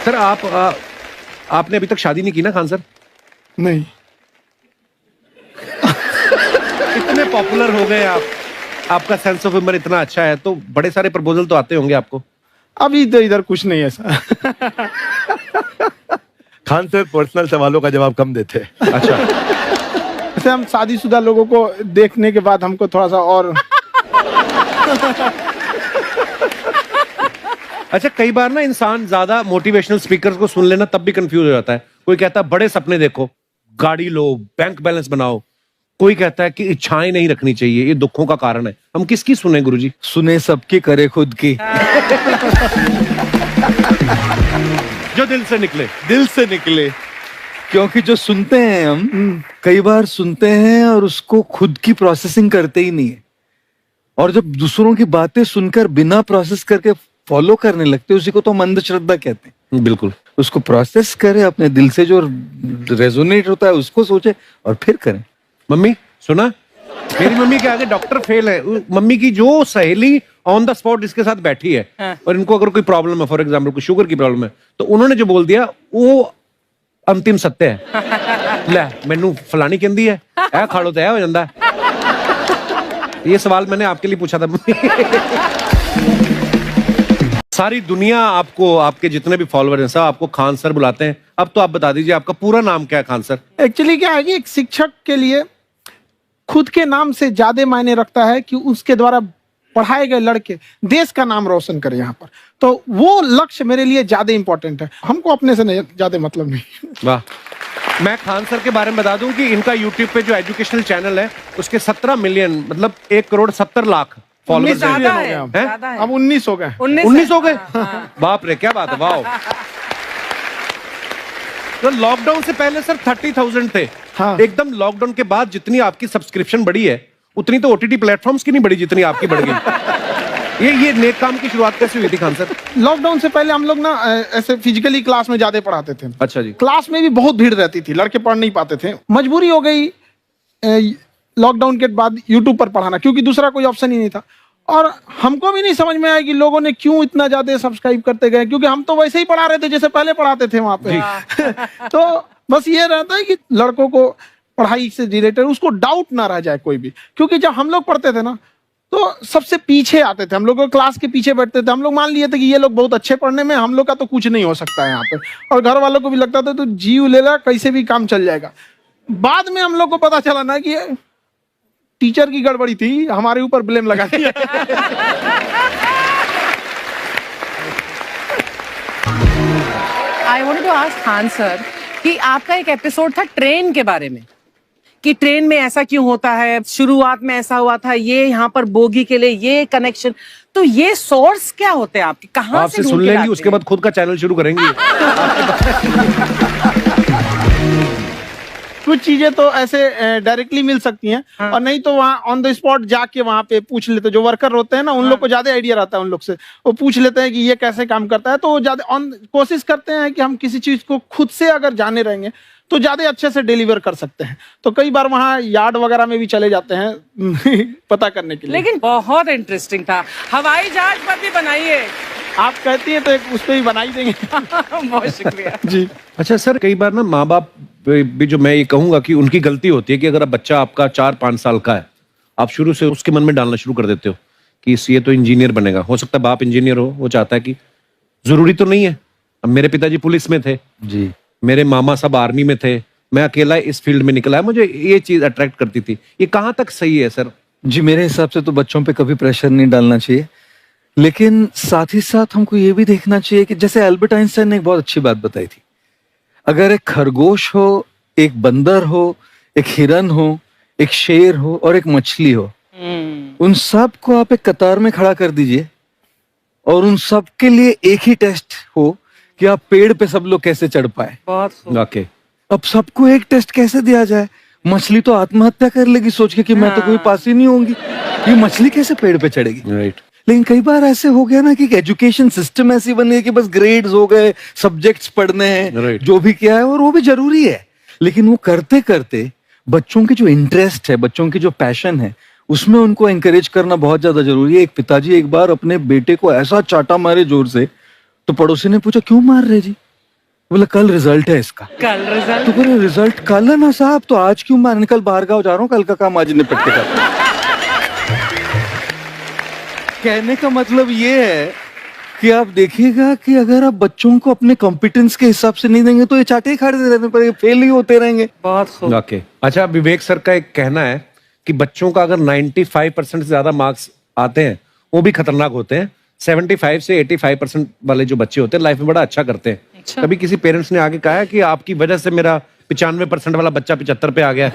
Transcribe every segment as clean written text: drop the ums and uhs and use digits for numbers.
Sir आपने अभी तक शादी नहीं की ना खान सर? नहीं। इतने पॉपुलर हो गए आप, आपका सेंस ऑफ ह्यूमर इतना अच्छा है, तो बड़े सारे प्रपोजल तो आते होंगे आपको। अभी तो इधर कुछ नहीं है ऐसा। खान सर पर्सनल सवालों का जवाब कम देते हैं। अच्छा। जैसे हम शादीशुदा लोगों को देखने के बाद हमको थोड़ा सा और अच्छा, कई बार ना इंसान ज्यादा मोटिवेशनल स्पीकर्स को सुन लेना तब भी कंफ्यूज हो जाता है। कोई कहता है बड़े सपने देखो, गाड़ी लो, बैंक बैलेंस बनाओ। कोई कहता है कि इच्छाएं नहीं रखनी चाहिए, ये दुखों का कारण है। हम किसकी सुने गुरुजी? सुने सबकी, करे खुद की। जो दिल से निकले। दिल से निकले। क्योंकि जो सुनते हैं हम कई बार सुनते हैं और उसको खुद की प्रोसेसिंग करते ही नहीं है, और जब दूसरों की बातें सुनकर बिना प्रोसेस करके फॉलो करने लगते, उसी को तो हम अंधश्रद्धा कहते हैं। बिल्कुल। उसको प्रोसेस करे, अपने दिल से जो रेजोनेट होता है उसको सोचे और फिर करें। मम्मी सुना, मेरी मम्मी के आगे डॉक्टर फेल है। मम्मी की जो सहेली ऑन द स्पॉट इसके साथ बैठी है, और इनको अगर कोई प्रॉब्लम है, फॉर एग्जाम्पल कोई शुगर की प्रॉब्लम है, तो उन्होंने जो बोल दिया वो अंतिम सत्य है। ले मैनू फलानी कहती है, ऐ खाड़ो तो ऐ हो जाता है। ये सवाल मैंने आपके लिए पूछा था मम्मी। सारी दुनिया आपको, आपके जितने भी फॉलोअर हैं सब आपको खान सर बुलाते हैं। अब तो आप बता दीजिए आपका पूरा नाम क्या है खान सर? एक्चुअली क्या है कि एक शिक्षक के लिए खुद के नाम से ज्यादा मायने रखता है कि उसके द्वारा पढ़ाए गए लड़के देश का नाम रोशन करें यहाँ पर, तो वो लक्ष्य मेरे लिए ज्यादा इंपॉर्टेंट है। हमको अपने से नहीं ज्यादा मतलब नहीं। वाह। मैं खान सर के बारे में बता दूं कि इनका यूट्यूब पे जो एजुकेशनल चैनल है उसके 17 मिलियन, मतलब 1,70,00,000 फॉलोअर्स ज्यादा हैं। है। अब 19 हो गए। 19 हो गए। बाप रे, क्या बात है, वाह। तो लॉकडाउन से पहले सर 30,000 थे। हाँ। एकदम लॉकडाउन के बाद जितनी आपकी सब्सक्रिप्शन बढ़ी है उतनी तो ओटीटी प्लेटफॉर्म्स की नहीं बढ़ी जितनी आपकी बढ़ गई। ये नेक काम की शुरुआत कैसे हुई थी खान सर? लॉकडाउन से पहले हम लोग ना ऐसे फिजिकली क्लास में ज्यादा पढ़ाते थे। अच्छा जी। क्लास में भी बहुत भीड़ रहती थी, लड़के पढ़ नहीं पाते थे। मजबूरी हो गई लॉकडाउन के बाद यूट्यूब पर पढ़ाना, क्योंकि दूसरा कोई ऑप्शन ही नहीं था। और हमको भी नहीं समझ में आया कि लोगों ने क्यों इतना ज्यादा सब्सक्राइब करते गए, क्योंकि हम तो वैसे ही पढ़ा रहे थे जैसे पहले पढ़ाते थे वहां पे। तो बस ये रहता है कि लड़कों को पढ़ाई से रिलेटेड उसको डाउट ना रह जाए कोई भी, क्योंकि जब हम लोग पढ़ते थे ना तो सबसे पीछे आते थे, हम लोग क्लास के पीछे बैठते थे। हम लोग मान लिए थे कि ये लोग बहुत अच्छे पढ़ने में, हम लोग का तो कुछ नहीं हो सकता है यहाँ पे, और घर वालों को भी लगता था तो जीव ले ला, कैसे भी काम चल जाएगा। बाद में हम लोग को पता चला ना कि टीचर की गड़बड़ी थी, हमारे ऊपर ब्लेम लगा दिया। I wanted to ask Khan sir कि आपका एक एपिसोड था ट्रेन के बारे में, कि ट्रेन में ऐसा क्यों होता है, शुरुआत में ऐसा हुआ था, ये यहाँ पर बोगी के लिए ये कनेक्शन, तो ये सोर्स क्या होते हैं आपके, कहाँ आपसे से सुन लेंगी, उसके बाद खुद का चैनल शुरू करेंगी। कुछ चीजें तो ऐसे डायरेक्टली मिल सकती हैं। हाँ। और नहीं तो वहाँ ऑन द स्पॉट जाके वहाँ पे पूछ लेते, जो वर्कर होते हैं ना उन लोग को ज्यादा आइडिया रहता है, उन लोग से वो पूछ लेते हैं कि ये कैसे काम करता है। तो वो ज्यादा कोशिश करते हैं कि हम किसी चीज को खुद से अगर जाने रहेंगे तो ज्यादा अच्छे से डिलीवर कर सकते हैं। तो कई बार वहाँ यार्ड वगैरह में भी चले जाते हैं पता करने के लिए। लेकिन बहुत इंटरेस्टिंग था। हवाई जहाज पर भी बनाइए, आप कहती हैं तो एक उस पर भी बना ही देंगे। बहुत शुक्रिया जी। अच्छा सर, कई बार ना माँ बाप भी, जो मैं ये कहूंगा कि उनकी गलती होती है कि अगर बच्चा आपका 4-5 साल का है, आप शुरू से उसके मन में डालना शुरू कर देते हो कि ये तो इंजीनियर बनेगा। हो सकता है बाप इंजीनियर हो, वो चाहता है कि जरूरी तो नहीं है। अब मेरे पिताजी पुलिस में थे जी, मेरे मामा सब आर्मी में थे, मैं अकेला इस फील्ड में निकला है, मुझे ये चीज अट्रैक्ट करती थी। ये कहाँ तक सही है सर? जी मेरे हिसाब से तो बच्चों पे कभी प्रेशर नहीं डालना चाहिए, लेकिन साथ ही साथ हमको ये भी देखना चाहिए कि जैसे एल्बर्ट आइंस्टाइन ने एक बहुत अच्छी बात बताई थी, अगर एक खरगोश हो, एक बंदर हो, एक हिरन हो, एक शेर हो और एक मछली हो, उन सब को आप एक कतार में खड़ा कर दीजिए और उन सब के लिए एक ही टेस्ट हो कि आप पेड़ पे सब लोग कैसे चढ़ पाए। बहुत ओके। अब सबको एक टेस्ट कैसे दिया जाए? मछली तो आत्महत्या कर लेगी सोच के कि मैं तो कोई पास ही नहीं होंगी, ये मछली कैसे पेड़ पे चढ़ेगी? राइट। लेकिन कई बार ऐसे हो गया ना कि एजुकेशन सिस्टम ऐसी बन गई कि बस ग्रेड्स हो गए, सब्जेक्ट्स पढ़ने हैं, Right. जो भी किया है, और वो भी जरूरी है, लेकिन वो करते करते बच्चों की जो इंटरेस्ट है, बच्चों की जो पैशन है, उसमें उनको एनकरेज करना बहुत ज्यादा जरूरी है। एक पिताजी एक बार अपने बेटे को ऐसा चाटा मारे जोर से, तो पड़ोसी ने पूछा क्यों मार रहे जी? बोला कल रिजल्ट है इसका। कल रिजल्ट? तो बोले रिजल्ट कल है ना साहब, तो आज क्यों? मैं कल बाहर गाँव जा रहा हूँ, कल का काम आज निपट के कर। कहने का मतलब ये है कि आप देखिएगा कि अगर आप बच्चों को अपने कॉम्पिटेंस के हिसाब से नहीं देंगे तो ये चाटे खाते रहने पर फेल ही होते रहेंगे। बहुत खूब। ओके, अच्छा, विवेक सर का एक कहना है कि बच्चों का अगर 95% से ज्यादा मार्क्स आते हैं वो भी खतरनाक होते हैं। 75 से 85% वाले जो बच्चे होते हैं लाइफ में बड़ा अच्छा करते हैं। अच्छा। कभी किसी पेरेंट्स ने आगे कहा है कि आपकी वजह से मेरा 95% वाला बच्चा 75 पे आ गया?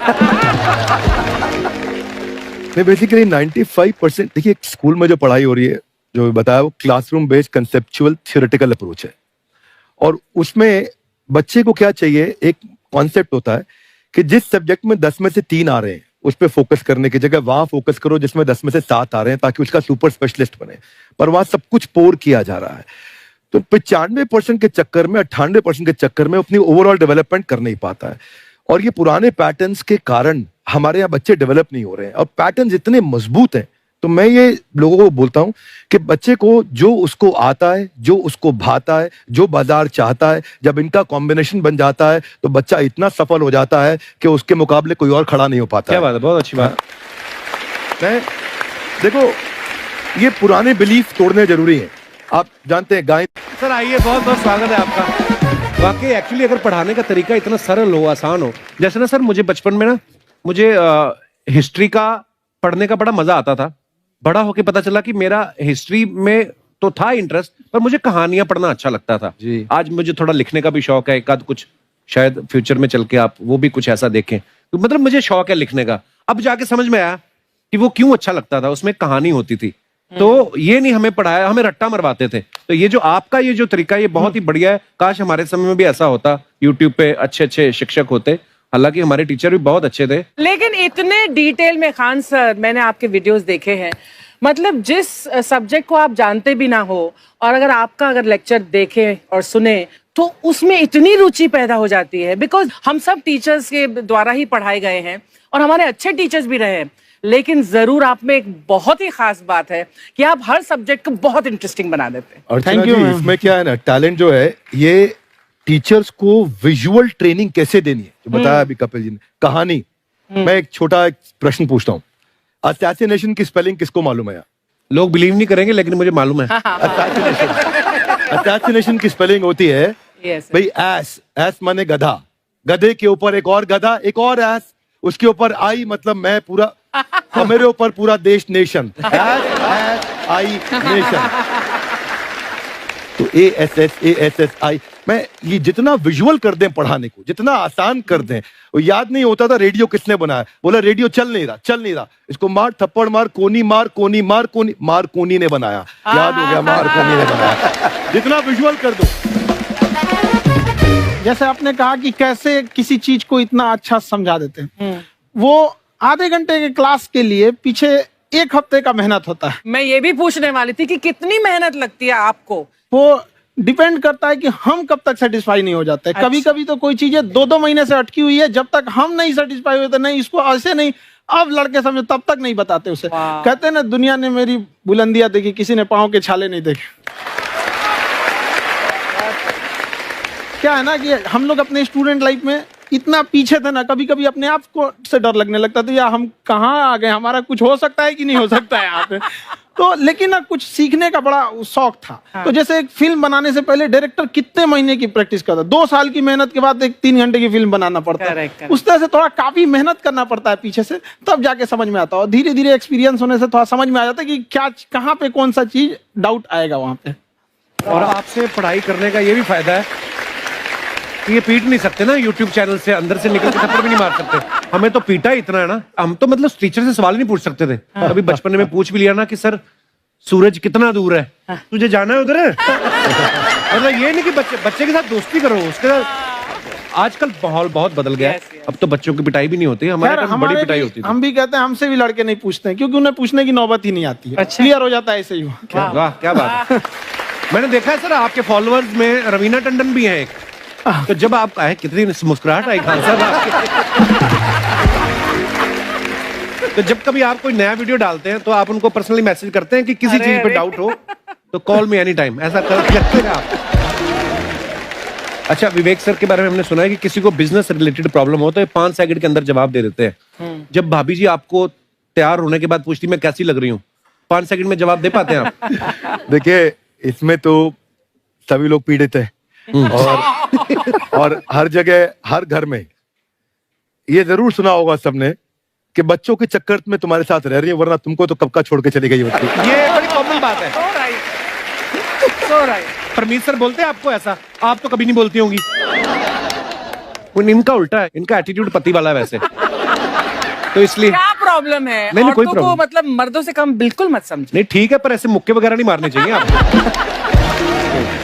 नहीं, बेसिकली 95%, देखिए स्कूल में जो पढ़ाई हो रही है, जो बताया, वो classroom based conceptual theoretical approach है। और उसमें बच्चे को क्या चाहिए, एक कॉन्सेप्ट होता है कि जिस सब्जेक्ट में 10 में से 3 आ रहे हैं उस पर फोकस करने की जगह वहां फोकस करो जिसमें 10 में से 7 आ रहे हैं, ताकि उसका सुपर स्पेशलिस्ट बने। पर वहां सब कुछ पोर किया जा रहा है। तो 95% के चक्कर में, 98% के चक्कर में अपनी ओवरऑल डेवलपमेंट कर नहीं पाता है। और ये पुराने पैटर्न्स के कारण हमारे यहाँ बच्चे डेवलप नहीं हो रहे हैं। और पैटर्न्स इतने मजबूत हैं, तो मैं ये लोगों को बोलता हूं कि बच्चे को जो उसको आता है, जो उसको भाता है, जो बाजार चाहता है, जब इनका कॉम्बिनेशन बन जाता है तो बच्चा इतना सफल हो जाता है कि उसके मुकाबले कोई और खड़ा नहीं हो पाता। क्या बात है, बहुत अच्छी बात। मैं देखो, ये पुराने बिलीफ तोड़ने जरूरी हैं। आप जानते हैं गाय। सर आइए, बहुत बहुत स्वागत है आपका। वाकई एक्चुअली अगर पढ़ाने का तरीका इतना सरल हो, आसान हो, जैसे ना सर मुझे बचपन में ना मुझे हिस्ट्री का पढ़ने का बड़ा मजा आता था। बड़ा होके पता चला कि मेरा हिस्ट्री में तो था इंटरेस्ट, पर मुझे कहानियां पढ़ना अच्छा लगता था। जी। आज मुझे थोड़ा लिखने का भी शौक है, एक आध कुछ शायद फ्यूचर में चल के आप वो भी कुछ ऐसा देखें। तो मतलब मुझे शौक है लिखने का। अब जाके समझ में आया कि वो क्यों अच्छा लगता था, उसमें कहानी होती थी। तो ये नहीं हमें पढ़ाया, हमें रट्टा मरवाते थे। तो ये जो आपका ये जो तरीका है ये बहुत ही बढ़िया है। काश हमारे समय में भी ऐसा होता, यूट्यूब पे अच्छे अच्छे शिक्षक होते। हालांकि हमारे टीचर भी बहुत अच्छे थे। लेकिन इतने डिटेल में खान सर, मैंने आपके वीडियोस देखे हैं, मतलब जिस सब्जेक्ट को आप जानते भी ना हो और अगर लेक्चर देखें और सुने तो उसमें इतनी रुचि पैदा हो जाती है। बिकॉज हम सब टीचर्स के द्वारा ही पढ़ाए गए हैं और हमारे अच्छे टीचर्स भी रहे हैं, लेकिन जरूर आप में एक बहुत ही खास बात है कि आप हर सब्जेक्ट को बहुत इंटरेस्टिंग बना देते हैं। और Thank you, ma'am. इसमें क्या है ना, टैलेंट जो है ये टीचर्स को विजुअल ट्रेनिंग कैसे देनी है, जो बताया अभी कपिल जी ने। कहानी, मैं एक छोटा एक प्रश्न पूछता हूँ। असैसिनेशन की स्पेलिंग किसको मालूम है यहाँ? लोग बिलीव नहीं करेंगे लेकिन मुझे मालूम है। असैसिनेशन की स्पेलिंग होती है Yes. भाई एस। एस माने गधा, गधे के ऊपर एक और गधा, एक और एस, उसके ऊपर आई मतलब मैं पूरा, और मेरे ऊपर पूरा देश, नेशन। S I nation. तो ASSASSI, मैं ये जितना विजुअल कर दें पढ़ाने को, जितना आसान कर दें। वो याद नहीं होता था रेडियो किसने बनाया, बोला रेडियो चल नहीं रहा, इसको मार थप्पड़ मार, कोनी मार, कोनी मार, कोनी मार, कोनी ने बनाया। याद हो गया, मार कोनी ने बनाया। जितना विजुअल कर दो। जैसे आपने कहा कि कैसे किसी चीज को इतना अच्छा समझा देते हैं, वो आधे घंटे के क्लास के लिए पीछे 1 हफ्ते का मेहनत होता है। मैं ये भी पूछने वाली थी कि कितनी मेहनत लगती है आपको। वो डिपेंड करता है कि हम कब तक सेटिस्फाई नहीं हो जाते। अच्छा। कभी कभी तो कोई चीजें 2-2 महीने से अटकी हुई है, जब तक हम नहीं सेटिस्फाई होते, नहीं इसको ऐसे नहीं, अब लड़के समझो, तब तक नहीं बताते उसे। वाह। कहते हैं ना, दुनिया ने मेरी बुलंदियां देखी, किसी ने पाँव के छाले नहीं देखे। क्या है ना कि हम लोग अपने स्टूडेंट लाइफ में इतना पीछे थे ना, कभी कभी अपने आप को से डर लगने लगता था, या हम कहाँ आ गए, हमारा कुछ हो सकता है कि नहीं हो सकता है यहाँ पे। तो लेकिन ना कुछ सीखने का बड़ा शौक था। हाँ। तो जैसे एक फिल्म बनाने से पहले डायरेक्टर कितने महीने की प्रैक्टिस करता है, 2 साल की मेहनत के बाद एक 3 घंटे की फिल्म बनाना पड़ता है। Correct. उस तरह से थोड़ा काफी मेहनत करना पड़ता है पीछे से, तब जाके समझ में आता है। और धीरे धीरे एक्सपीरियंस होने से थोड़ा समझ में आ जाता है कि क्या, कहाँ पे कौन सा चीज डाउट आएगा वहां पे। और आपसे पढ़ाई करने का ये भी फायदा है कि ये पीट नहीं सकते ना यूट्यूब चैनल से, अंदर से निकल के थप्पड़ भी नहीं मार सकते। हमें तो पीटा ही इतना है ना, हम तो मतलब टीचर से सवाल नहीं पूछ सकते थे। अभी बचपन में पूछ भी लिया ना कि सर सूरज कितना दूर है, तुझे जाना है उधर है। मतलब ये नहीं कि बच्चे के साथ दोस्ती करो, उसके साथ। आजकल माहौल बहुत बदल गया है। Yes, yes. अब तो बच्चों की पिटाई भी नहीं होती, हमारे खैर, टाइम बड़ी पिटाई होती थी। हम भी कहते हैं, हमसे भी लड़के नहीं पूछते हैं, क्योंकि उन्हें पूछने की नौबत ही नहीं आती है। अच्छा। क्लियर हो जाता है ऐसे ही। वाह क्या बात है। मैंने देखा है सर आपके फॉलोअर्स में रवीना टंडन भी है एक। तो जब आप आए, कितनी मुस्कुराहट आई खान साहब आपके। तो जब कभी आप कोई नया वीडियो डालते हैं तो आप उनको पर्सनली मैसेज करते हैं कि किसी अरे, चीज पे अरे। डाउट हो तो कॉल मी एनी टाइम, ऐसा करते हैं आप? अच्छा, विवेक सर के बारे में हमने सुना है कि किसी को बिजनेस रिलेटेड प्रॉब्लम हो तो ये 5 सेकंड के अंदर जवाब दे देते हैं। जब भाभी जी आपको तैयार होने के बाद पूछती मैं कैसी लग रही हूँ, 5 सेकंड में जवाब दे पाते हैं आप? देखिए, इसमें तो सभी लोग पीड़ित हैं और हर जगह, हर घर में ये जरूर सुना होगा सबने कि बच्चों के चक्कर में तुम्हारे साथ रह रही है, वरना तुमको तो कब का छोड़ के चली गई होती। ये बड़ी कॉमन बात है। So right. So right. Parmeet sir बोलते हैं आपको ऐसा? आप तो कभी नहीं बोलती होंगी। इनका उल्टा है, इनका एटीट्यूड पति वाला है वैसे, तो इसलिए। क्या प्रॉब्लम है? नहीं, कोई औरतों को प्रॉब्लम मतलब मर्दों से कम बिल्कुल मत समझो। नहीं ठीक है, पर ऐसे मुक्के वगैरह नहीं मारने चाहिए आपको।